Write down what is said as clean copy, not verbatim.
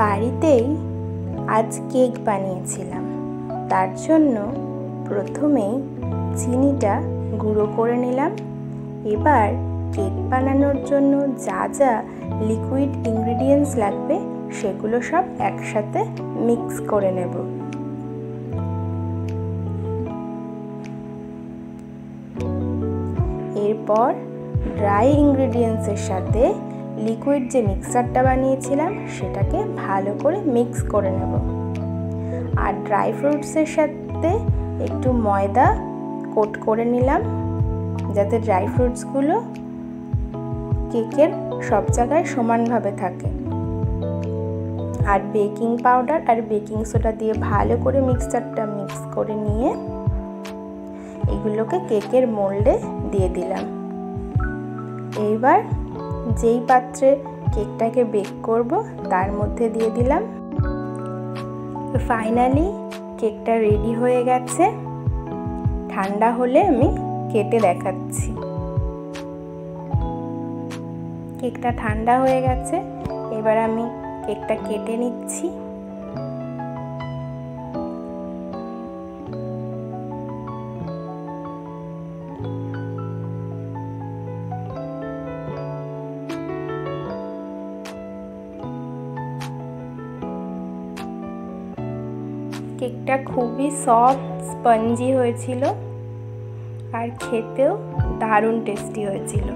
বাড়িতেই আজ কেক বানিয়েছিলাম। তার জন্য প্রথমেই চিনিটা গুঁড়ো করে নিলাম। এবার কেক বানানোর জন্য যা যা লিকুইড ইনগ্রিডিয়েন্টস লাগবে সেগুলো সব একসাথে মিক্স করে নেব। এরপর ড্রাই ইনগ্রিডিয়েন্টসের সাথে লিকুইড যে মিক্সারটা বানিয়েছিলাম সেটাকে ভালো করে মিক্স করে নেব। আর ড্রাই ফ্রুটসের সাথে একটু ময়দা কোট করে নিলাম, যাতে ড্রাই ফ্রুটসগুলো কেকের সব জায়গায় সমানভাবে থাকে। আর বেকিং পাউডার আর বেকিং সোডা দিয়ে ভালো করে মিক্সচারটা মিক্স করে নিয়ে এগুলোকে কেকের মোল্ডে দিয়ে দিলাম। এইবার যেই পাত্রে কেকটাকে বেক করব তার মধ্যে দিয়ে দিলাম। ফাইনালি কেকটা রেডি হয়ে গেছে। ঠান্ডা হলে আমি কেটে দেখাচ্ছি। কেকটা ঠান্ডা হয়ে গেছে, এবার আমি কেকটা কেটে নিচ্ছি। কেকটা খুবই সফট স্পঞ্জি হয়েছিল আর খেতেও দারুণ টেস্টি হয়েছিল।